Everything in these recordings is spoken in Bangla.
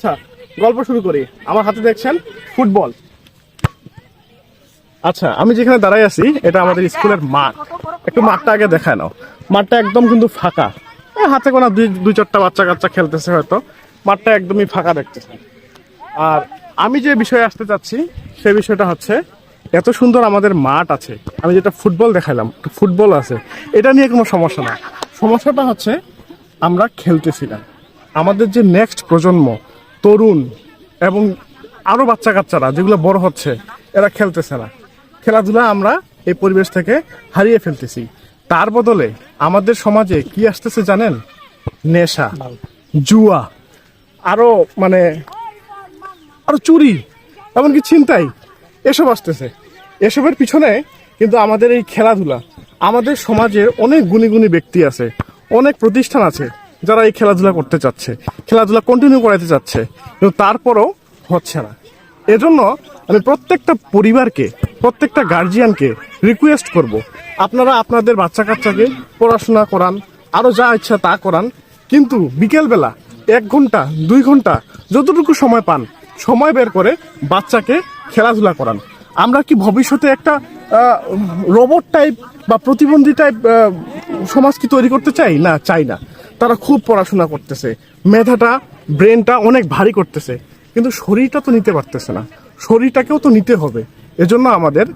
আচ্ছা, গল্প শুরু করি। আমার হাতে দেখছেন ফুটবল। আচ্ছা, আমি যেখানে দাঁড়াই আছি এটা আমাদের স্কুলের মাঠ। একটু মাঠটা আগে দেখায় নাও। মাঠটা একদম কিন্তু ফাঁকা, হাতে গোনা দুই চারটা বাচ্চা কাচ্চা খেলতেছে হয়তো। মাঠটা একদমই ফাঁকা দেখতেছে। আর আমি যে বিষয়ে আসতে চাচ্ছি সেই বিষয়টা হচ্ছে, এত সুন্দর আমাদের মাঠ আছে, আমি যেটা ফুটবল দেখাইলাম, ফুটবল আছে, এটা নিয়ে কোনো সমস্যা না। সমস্যাটা হচ্ছে আমরা খেলতেছি না। আমাদের যে নেক্সট প্রজন্ম, তরুণ এবং আরো বাচ্চা কাচ্চারা যেগুলো বড় হচ্ছে, এরা খেলতেছে না। খেলাধুলা আমরা এই পরিবেশ থেকে হারিয়ে ফেলতেছি। তার বদলে আমাদের সমাজে কি আসতেছে জানেন? নেশা, জুয়া, আরো আরো চুরি, এমনকি ছিনতাই, এসব আসতেছে। এসবের পিছনে কিন্তু আমাদের এই খেলাধুলা, আমাদের সমাজে অনেক গুণী গুণী ব্যক্তি আছে, অনেক প্রতিষ্ঠান আছে যারা এই খেলাধুলা করতে চাচ্ছে, খেলাধুলা কন্টিনিউ করাতে চাচ্ছে, কিন্তু তারপরও হচ্ছে না। এজন্য আমি প্রত্যেকটা পরিবারকে, প্রত্যেকটা গার্জিয়ানকে রিকোয়েস্ট করব, আপনারা আপনাদের বাচ্চা কাচ্চাকে পড়াশোনা করান, আরো যা ইচ্ছা তা করান, কিন্তু বিকেলবেলা 1 ঘন্টা 2 ঘন্টা যতটুকু সময় পান, সময় বের করে বাচ্চাকে খেলাধুলা করান। আমরা কি ভবিষ্যতে একটা রোবট টাইপ বা প্রতিবন্ধী টাইপ সমাজ কি তৈরি করতে চাই? না, চাই না। তারা খুব পড়াশোনা করতেছে, মেধাটা, ব্রেনটা অনেক ভারী করতেছে, কিন্তু শরীরটা তো নিতে পারতেছে না। শরীরটাকেও তো নিতে হবে। এজন্য আমাদের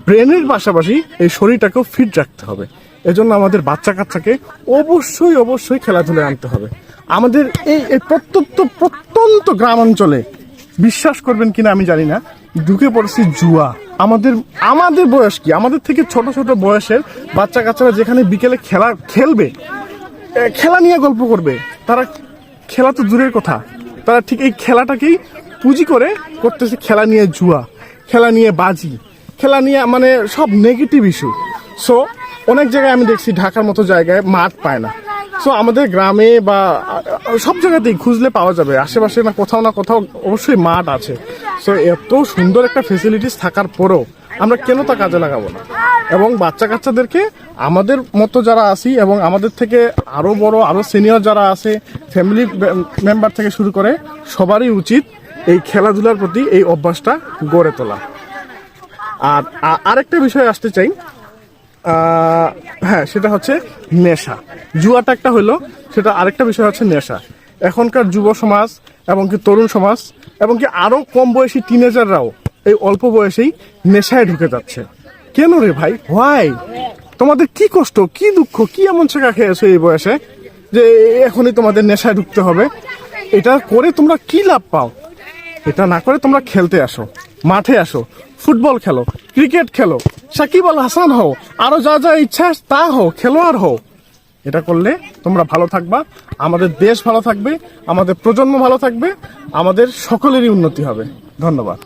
ব্রেনের পাশাপাশি এই শরীরটাকেও ফিট রাখতে হবে। এজন্য আমাদের বাচ্চা কাচ্চাকে অবশ্যই অবশ্যই খেলাধুলায় আনতে হবে। আমাদের এই প্রত্যন্ত গ্রাম অঞ্চলে, বিশ্বাস করবেন কিনা আমি জানি না, ঢুকে পড়েছি জুয়া। আমাদের বয়স কি, আমাদের থেকে ছোট ছোট বয়সের বাচ্চা কাচ্চারা যেখানে বিকেলে খেলবে, খেলা নিয়ে গল্প করবে, তারা খেলা তো দূরের কথা, তারা ঠিক এই খেলাটাকেই পুঁজি করে করতেছে খেলা নিয়ে জুয়া, খেলা নিয়ে বাজি, খেলা নিয়ে সব নেগেটিভ ইস্যু। সো অনেক জায়গায় আমি দেখছি ঢাকার মতো জায়গায় মাঠ পায় না। সো আমাদের গ্রামে বা সব জায়গাতেই খুঁজলে পাওয়া যাবে, আশেপাশে না কোথাও অবশ্যই মাঠ আছে। সো এত সুন্দর একটা ফেসিলিটিস থাকার পরেও আমরা কেন তা কাজে লাগাবো না? এবং বাচ্চা কাচ্চাদেরকে, আমাদের মতো যারা আছি এবং আমাদের থেকে আরো বড়, আরো সিনিয়র যারা আছে, ফ্যামিলি মেম্বার থেকে শুরু করে সবারই উচিত এই খেলাধুলার প্রতি এই অভ্যাসটা গড়ে তোলা। আর আরেকটা বিষয় আসতে চাই, হ্যাঁ, সেটা হচ্ছে নেশা। জুয়াটা একটা হইলো, সেটা আরেকটা বিষয় হচ্ছে নেশা। এখনকার যুব সমাজ এবং কি তরুণ সমাজ এবং কি আরো কম বয়সী টিনেজাররাও এই অল্প বয়সেই নেশায় ঢুকে যাচ্ছে। কেন রে ভাই? হোয়াই? তোমাদের কি কষ্ট, কি দুঃখ, কি এমন শেখা খেয়েছো এই বয়সে যে এখনই তোমাদের নেশায় ঢুকতে হবে? এটা করে তোমরা কি লাভ পাও? এটা না করে তোমরা খেলতে আসো, মাঠে আসো, ফুটবল খেলো, ক্রিকেট খেলো, সাকিব আল হাসান হও, আরো যা যা ইচ্ছা তা হও, খেলোয়াড় হও। এটা করলে তোমরা ভালো থাকবা, আমাদের দেশ ভালো থাকবে, আমাদের প্রজন্ম ভালো থাকবে, আমাদের সকলেরই উন্নতি হবে। ধন্যবাদ।